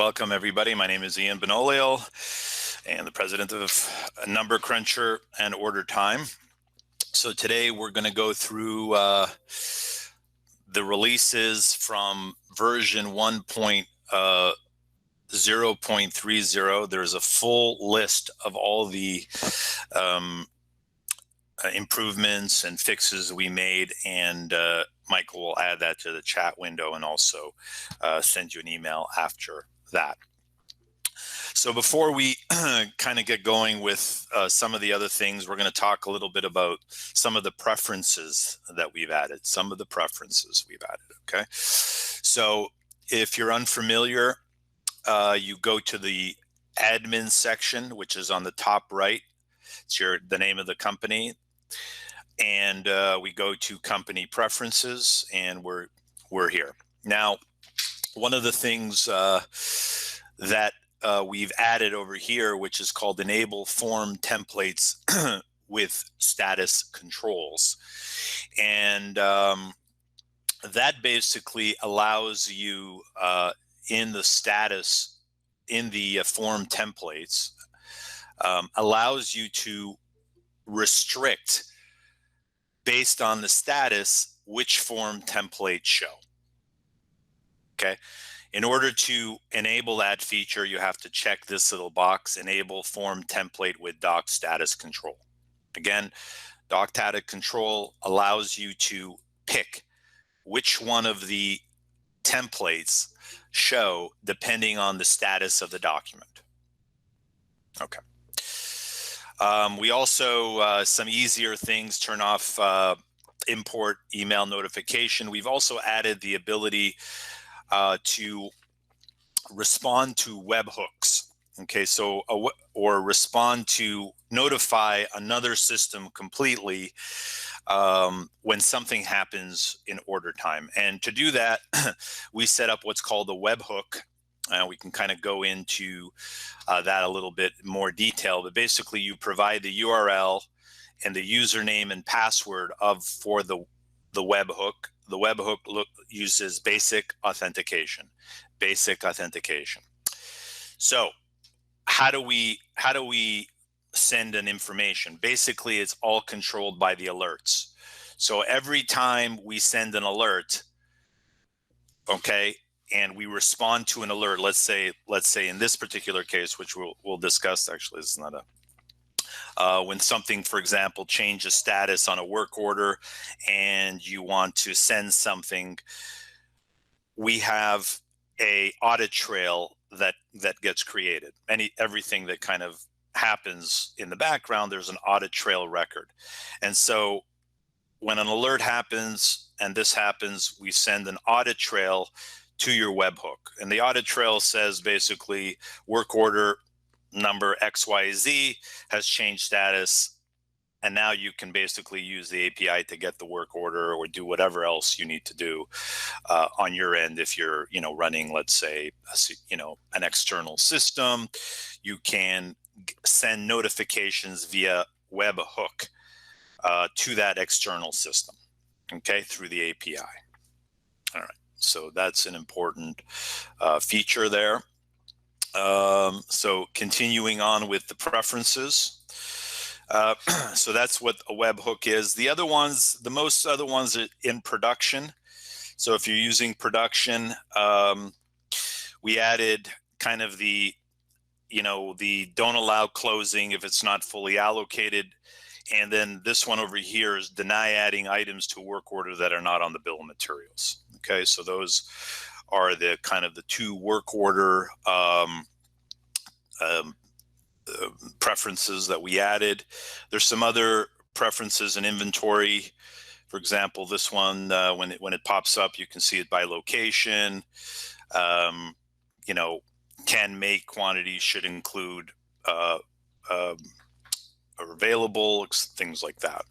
welcome everybody. My name is Ian Benolio and the president of Number Cruncher and Order Time. So today we're going to go through the releases from version 1.0.30. There's a full list of all the improvements and fixes we made, and Michael will add that to the chat window and also send you an email after that. So before we kind of get going with some of the other things, we're going to talk a little bit about some of the preferences that we've added, okay? So if you're unfamiliar, you go to the admin section, which is on the top right. It's the name of the company. And we go to company preferences, and we're here. Now, one of the things that we've added over here, which is called enable form templates with status controls. And that basically allows you in the status, in the form templates, allows you to restrict based on the status which form templates show. Okay. In order to enable that feature, you have to check this little box, enable form template with doc status control. Again, doc status control allows you to pick which one of the templates show depending on the status of the document. Okay. We also, some easier things, turn off import email notification. We've also added the ability to respond to webhooks. Okay, so or respond to notify another system completely when something happens in order time. And to do that, we set up what's called a webhook. We can kind of go into that a little bit more detail, but basically you provide the URL and the username and password for the webhook. The webhook uses basic authentication. So how do we send an information? Basically, it's all controlled by the alerts. So every time we send an alert, okay, and we respond to an alert, let's say in this particular case, which we'll discuss, actually, this is not when something, for example, changes status on a work order and you want to send something, we have a audit trail that gets created. Everything that kind of happens in the background, there's an audit trail record. And so when an alert happens and this happens, we send an audit trail to your webhook. And the audit trail says basically work order number XYZ has changed status, and now you can basically use the API to get the work order or do whatever else you need to do on your end. If you're running, let's say, an external system, you can send notifications via webhook to that external system, okay, through the API. All right, so that's an important feature there. So continuing on with the preferences. So that's what a webhook is. The other ones, most other ones are in production. So if you're using production, we added kind of the don't allow closing if it's not fully allocated. And then this one over here is deny adding items to work order that are not on the bill of materials. Okay, so those are the kind of the two work order preferences that we added. There's some other preferences in inventory. For example, this one, when it pops up, you can see it by location. Can make quantities should include available, things like that.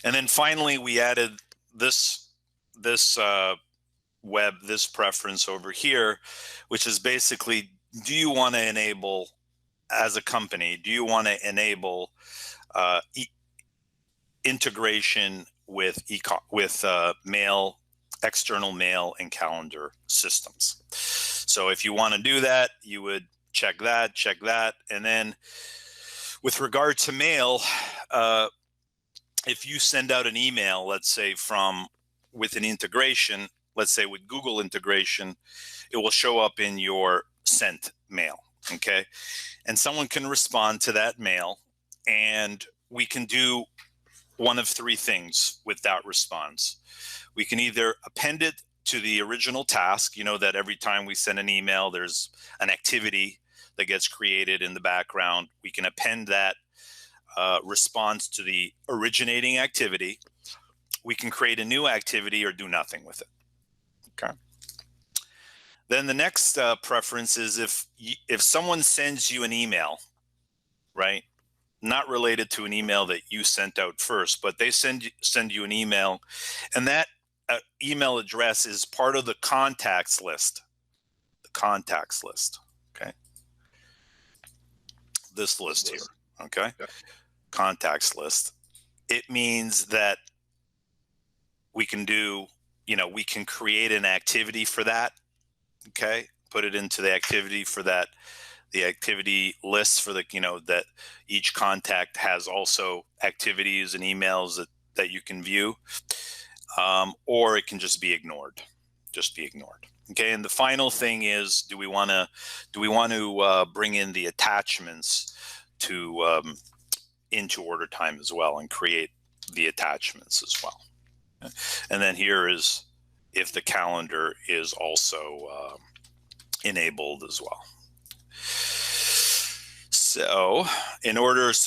And then finally, we added this preference over here, which is basically, do you want to enable, as a company, do you want to enable integration with mail external mail and calendar systems. So if you want to do that, you would check that. And then with regard to mail, if you send out an email, let's say with an integration, let's say with Google integration, it will show up in your sent mail, okay? And someone can respond to that mail, and we can do one of three things with that response. We can either append it to the original task, you know that every time we send an email, there's an activity that gets created in the background. We can append that response to the originating activity. We can create a new activity or do nothing with it, okay? Then the next preference is if someone sends you an email, right? Not related to an email that you sent out first, but they send you an email, and that email address is part of the contacts list. The contacts list, okay? This list here, okay? Yeah. Contacts list. It means that we can do, we can create an activity for that, okay? Put it into the activity for that. The activity lists for that each contact has also activities and emails that you can view, or it can just be ignored. Okay, and the final thing is, do we want to bring in the attachments to into order time as well and create the attachments as well? And then here is if the calendar is also enabled as well. So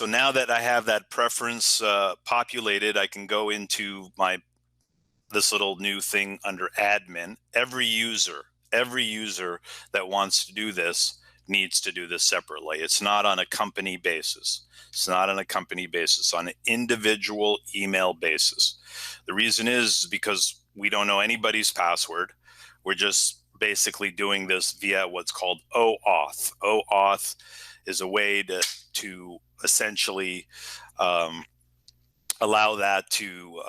now that I have that preference populated, I can go into this little new thing under admin. Every user that wants to do this needs to do this separately. It's not on a company basis. On an individual email basis. The reason is because we don't know anybody's password. We're just basically doing this via what's called OAuth. OAuth is a way to essentially allow that to,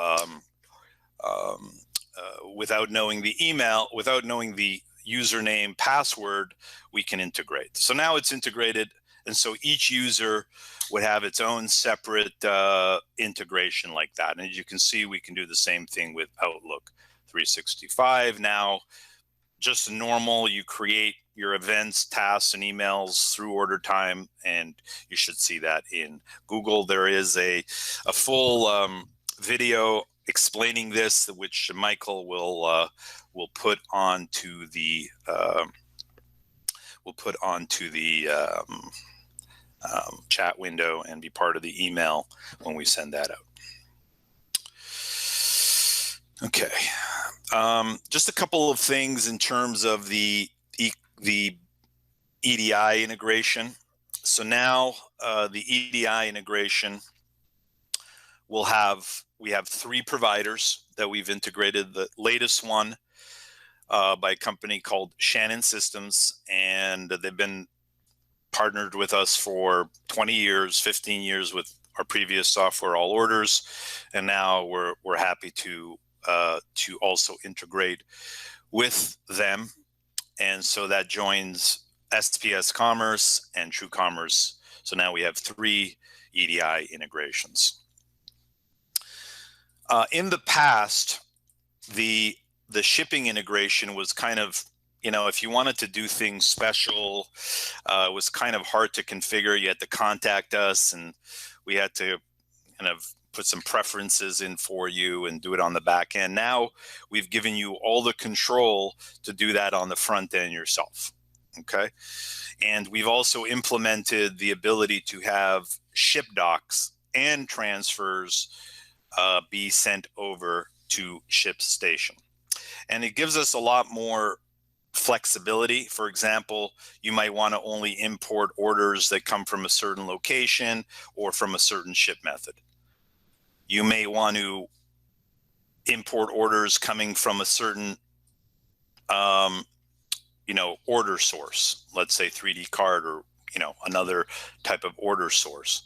without knowing the email, without knowing the username, password, we can integrate. So now it's integrated, and so each user would have its own separate integration like that. And as you can see, we can do the same thing with Outlook 365. Now, just normal, you create your events, tasks, and emails through order time, and you should see that in Google. There is a full video explaining this, which Michael will put onto the chat window and be part of the email when we send that out. Okay, just a couple of things in terms of the EDI integration. So now the EDI integration we have three providers that we've integrated. The latest one by a company called Shannon Systems, and they've been partnered with us for 20 years, 15 years with our previous software, OAuth, and now we're happy to also integrate with them. And so that joins SPS Commerce and TrueCommerce. So now we have three EDI integrations. In the past, the shipping integration was kind of, if you wanted to do things special, it was kind of hard to configure. You had to contact us, and we had to kind of put some preferences in for you and do it on the back end. Now we've given you all the control to do that on the front end yourself, okay? And we've also implemented the ability to have ship docs and transfers be sent over to ShipStation. And it gives us a lot more flexibility. For example, you might want to only import orders that come from a certain location or from a certain ship method. You may want to import orders coming from a certain, order source, let's say 3D card or, another type of order source.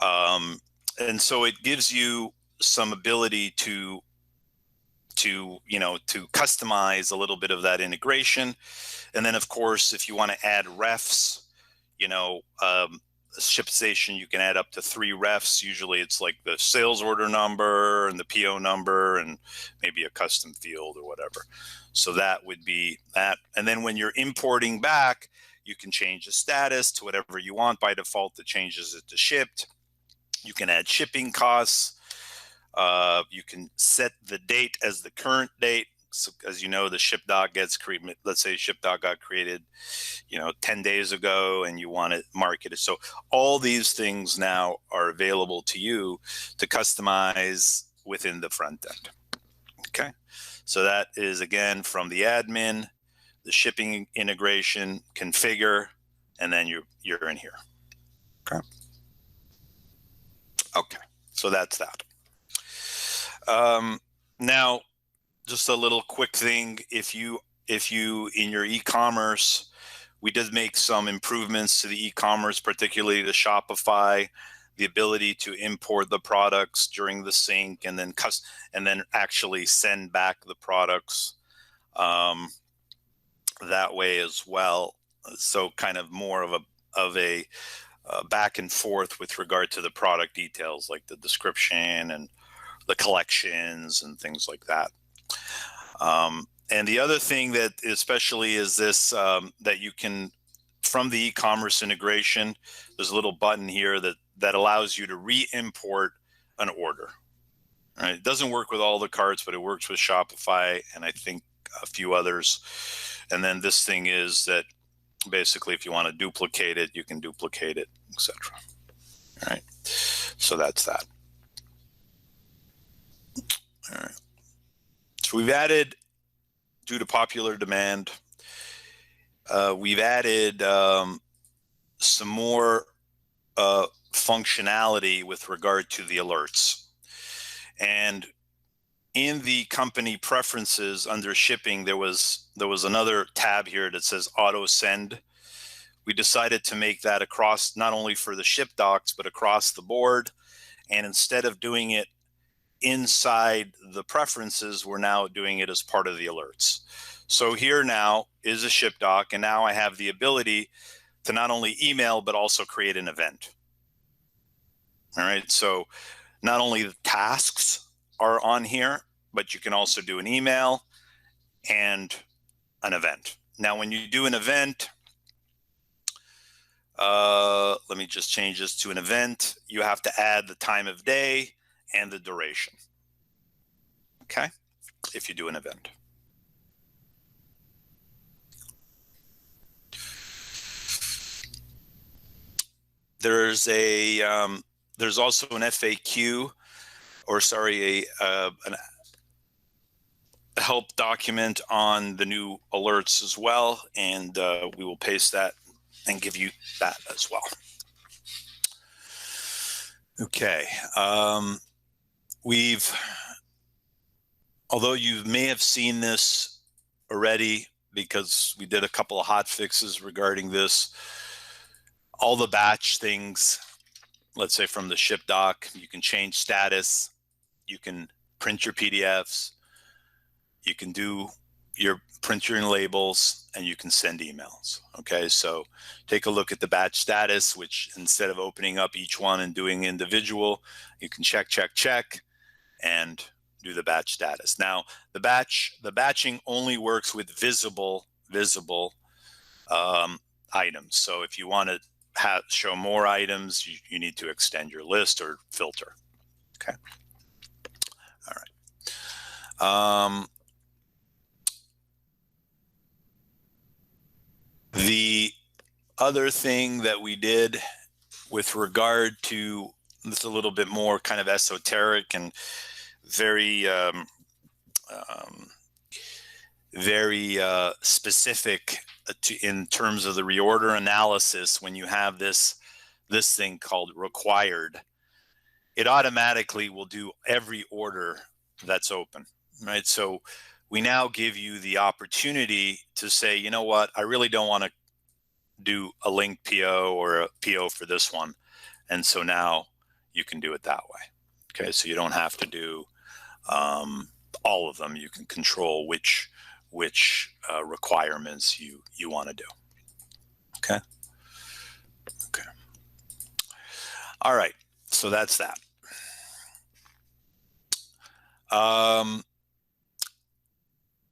And so it gives you some ability to to customize a little bit of that integration. And then, of course, if you want to add refs, ShipStation, you can add up to 3 refs. Usually it's like the sales order number and the PO number and maybe a custom field or whatever. So that would be that. And then when you're importing back, you can change the status to whatever you want. By default, it changes it to shipped. You can add shipping costs. You can set the date as the current date. So, as you know, the ship doc gets created. Let's say ship doc got created, 10 days ago, and you want it marketed. So all these things now are available to you to customize within the front end. Okay. So that is, again, from the admin, the shipping integration, configure, and then you're in here. Okay. Okay. So that's that. Now, just a little quick thing. If you in your e-commerce, we did make some improvements to the e-commerce, particularly the Shopify, the ability to import the products during the sync and then actually send back the products that way as well. So kind of more of a back and forth with regard to the product details, like the description and the collections and things like that. And the other thing that especially is this, that you can, from the e-commerce integration, there's a little button here that allows you to re-import an order. Right? It doesn't work with all the carts, but it works with Shopify and I think a few others. And then this thing is that basically if you want to duplicate it, you can duplicate it, etc. All right. So that's that. All right. So we've added, due to popular demand, we've added some more functionality with regard to the alerts. And in the company preferences under shipping, there was another tab here that says auto send. We decided to make that across, not only for the ship docs, but across the board. And instead of doing it inside the preferences, we're now doing it as part of the alerts. So here now is a ship doc, and now I have the ability to not only email, but also create an event. All right, so not only the tasks are on here, but you can also do an email and an event. Now, when you do an event, let me just change this to an event. You have to add the time of day and the duration. Okay, if you do an event. There's also an FAQ, or sorry, a help document on the new alerts as well, and we will paste that and give you that as well. Okay, although you may have seen this already because we did a couple of hot fixes regarding this, all the batch things, let's say from the ship doc, you can change status, you can print your PDFs, you can print your labels, and you can send emails. Okay, so take a look at the batch status, which instead of opening up each one and doing individual, you can check, and do the batch status. Now, the batching only works with visible items. So if you want to show more items, you need to extend your list or filter. Okay. All right. The other thing that we did with regard to this, a little bit more kind of esoteric and very specific in terms of the reorder analysis. When you have this thing called required, it automatically will do every order that's open, right? So we now give you the opportunity to say, you know what, I really don't want to do a linked PO or a PO for this one. And so now you can do it that way. Okay, so you don't have to do all of them. You can control which requirements you want to do. Okay. Okay. All right. So that's that.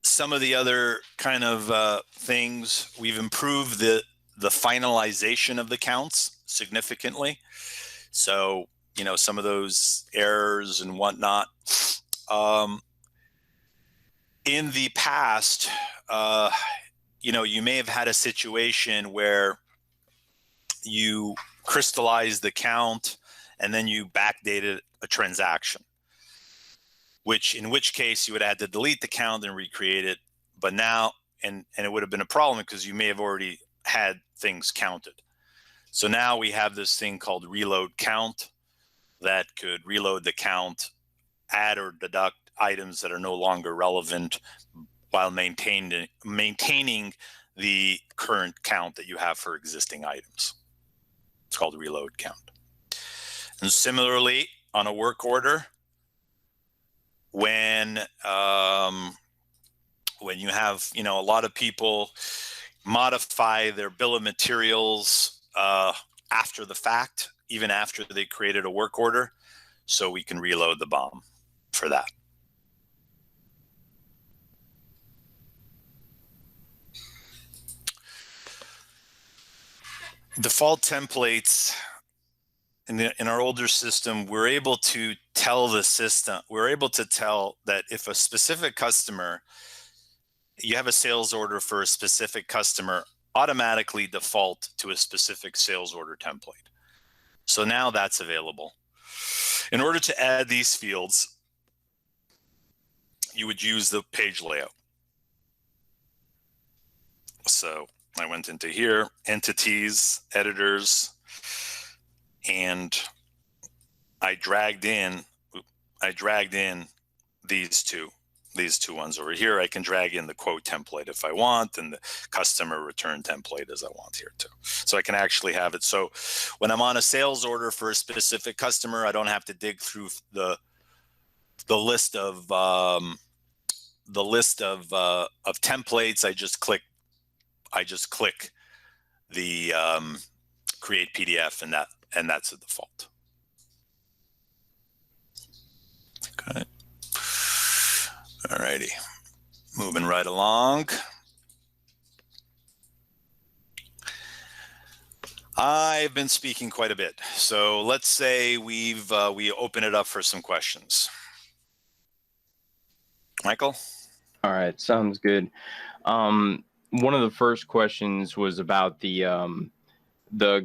Some of the other kind of things, we've improved the finalization of the counts significantly. So, you know, some of those errors and whatnot. In the past, you know, you may have had a situation where you crystallized the count and then you backdated a transaction, in which case you would have had to delete the count and recreate it. But now, and it would have been a problem because you may have already had things counted. So now we have this thing called reload count that could reload the count, add or deduct items that are no longer relevant while maintaining the current count that you have for existing items. It's called reload count. And similarly, on a work order, when you have, you know, a lot of people modify their bill of materials after the fact, even after they created a work order, so we can reload the BOM for that. Default templates in our older system, we're able to tell the system, we're able to tell that if a specific customer, you have a sales order for a specific customer, automatically default to a specific sales order template. So now that's available. In order to add these fields, you would use the page layout. So I went into here, entities, editors, and I dragged in these two ones over here. I can drag in the quote template if I want, and the customer return template as I want here too. So I can actually have it. So when I'm on a sales order for a specific customer, I don't have to dig through the list of templates. I just click the create PDF, and that's the default. Okay. All righty. Moving right along. I've been speaking quite a bit. So let's say we open it up for some questions. Michael? All right, sounds good. One of the first questions was about the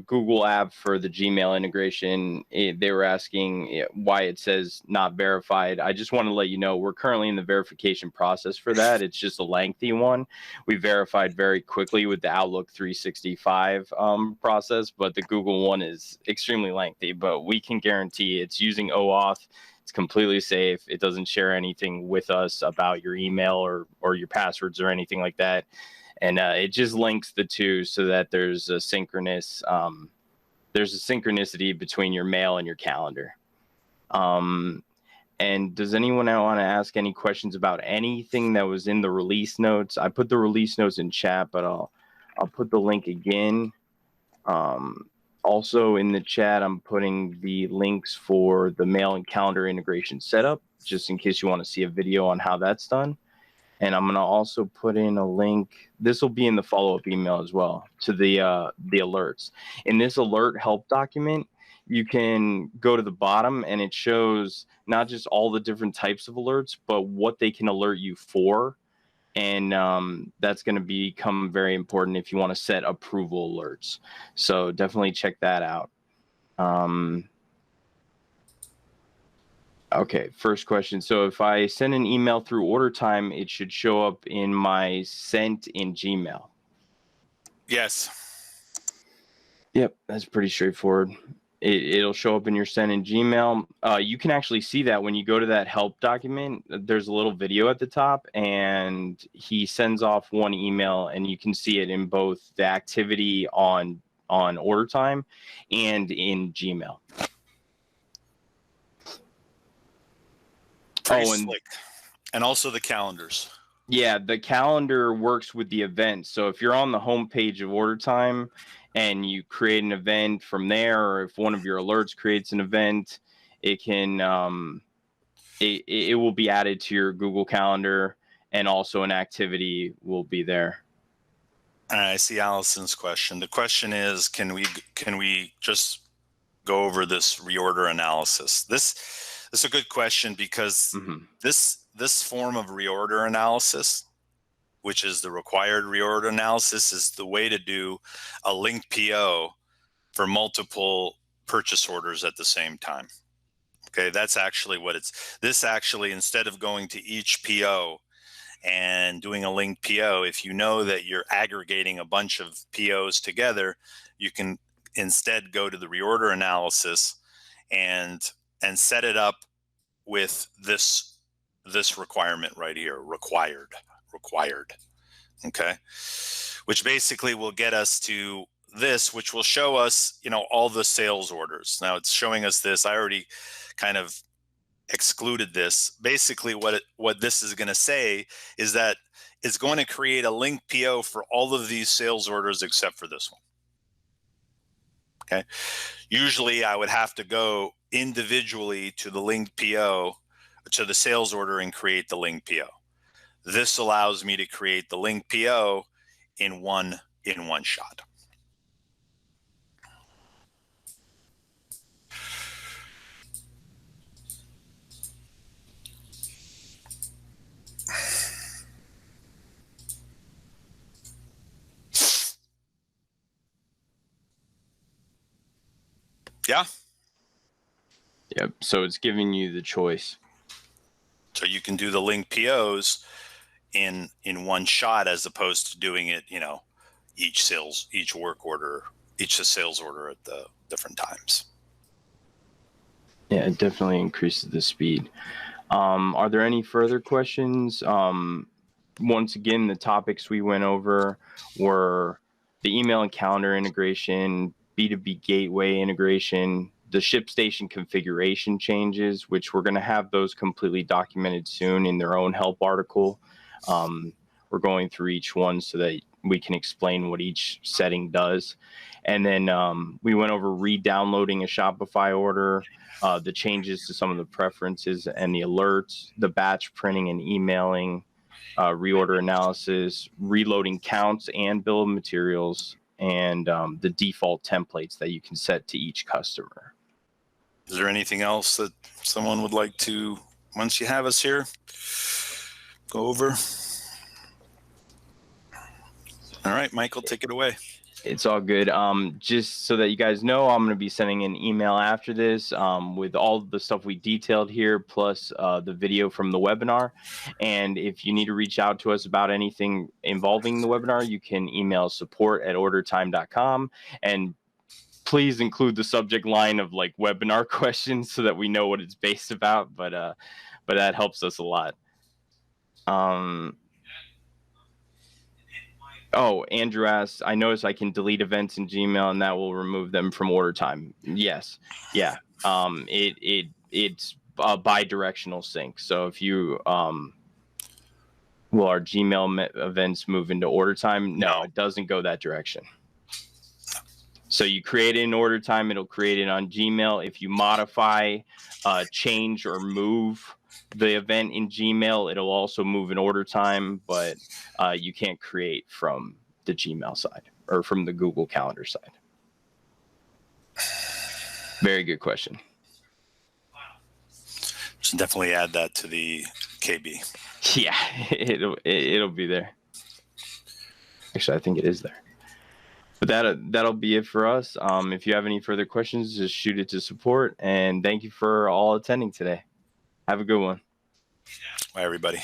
Google app for the Gmail integration. They were asking why it says not verified. I just want to let you know we're currently in the verification process for that. It's just a lengthy one. We verified very quickly with the Outlook 365 process, but the Google one is extremely lengthy. But we can guarantee it's using OAuth. It's completely safe. It doesn't share anything with us about your email or your passwords or anything like that. And it just links the two so that there's a synchronicity between your mail and your calendar. And does anyone want to ask any questions about anything that was in the release notes? I put the release notes in chat, but I'll put the link again. Also in the chat, I'm putting the links for the mail and calendar integration setup, just in case you want to see a video on how that's done. And I'm going to also put in a link. This will be in the follow-up email as well, to the alerts. In this alert help document, you can go to the bottom and it shows not just all the different types of alerts, but what they can alert you for. And that's going to become very important if you want to set approval alerts. So definitely check that out. Okay, first question. So if I send an email through order time, it should show up in my sent in Gmail. Yes. Yep, that's pretty straightforward. It'll show up in your sent in Gmail. You can actually see that when you go to that help document. There's a little video at the top, and he sends off one email, and you can see it in both the activity on order time and in Gmail. Pretty slick. And also the calendars. Yeah, the calendar works with the event. So if you're on the home page of Order Time and you create an event from there, or if one of your alerts creates an event, it can it will be added to your Google Calendar, and also an activity will be there. I see Allison's question. The question is, can we just go over this reorder analysis? This is a good question because this form of reorder analysis, which is the required reorder analysis, is the way to do a linked PO for multiple purchase orders at the same time. Okay, that's actually what it's. This actually, instead of going to each PO and doing a linked PO, if you know that you're aggregating a bunch of POs together, you can instead go to the reorder analysis and set it up with this requirement right here, required, okay, which basically will get us to this, which will show us, all the sales orders. Now it's showing us this. I already kind of excluded this. Basically what this is going to say is that it's going to create a linked PO for all of these sales orders except for this one. Okay. Usually I would have to go individually to the linked PO, to the sales order, and create the linked PO. This allows me to create the linked PO in one shot. Yeah. Yep. So it's giving you the choice. So you can do the linked POs in one shot, as opposed to doing it, each work order, each sales order at the different times. Yeah, it definitely increases the speed. Are there any further questions? Once again, the topics we went over were the email and calendar integration, B2B gateway integration, the ShipStation configuration changes, which we're going to have those completely documented soon in their own help article. We're going through each one so that we can explain what each setting does. And then we went over re-downloading a Shopify order, the changes to some of the preferences and the alerts, the batch printing and emailing, reorder analysis, reloading counts and bill of materials, and the default templates that you can set to each customer. Is there anything else that someone would like to, once you have us here, go over? All right, Michael, take it away. It's all good. Just so that you guys know, I'm going to be sending an email after this with all the stuff we detailed here, plus the video from the webinar. And if you need to reach out to us about anything involving the webinar, you can email support@ordertime.com. And please include the subject line of like webinar questions so that we know what it's based about. But that helps us a lot. Oh, Andrew asks, I notice I can delete events in Gmail and that will remove them from Order Time. Yes. Yeah. It's a bi-directional sync. So if you, will our Gmail events move into Order Time? No, it doesn't go that direction. So you create it in Order Time, it'll create it on Gmail. If you modify, change, or move the event in Gmail, it'll also move in Order Time, but you can't create from the Gmail side or from the Google Calendar side. Very good question. Should definitely add that to the KB. Yeah, it'll be there. Actually, I think it is there. But that'll be it for us. If you have any further questions, just shoot it to support. And thank you for all attending today. Have a good one. Bye, everybody.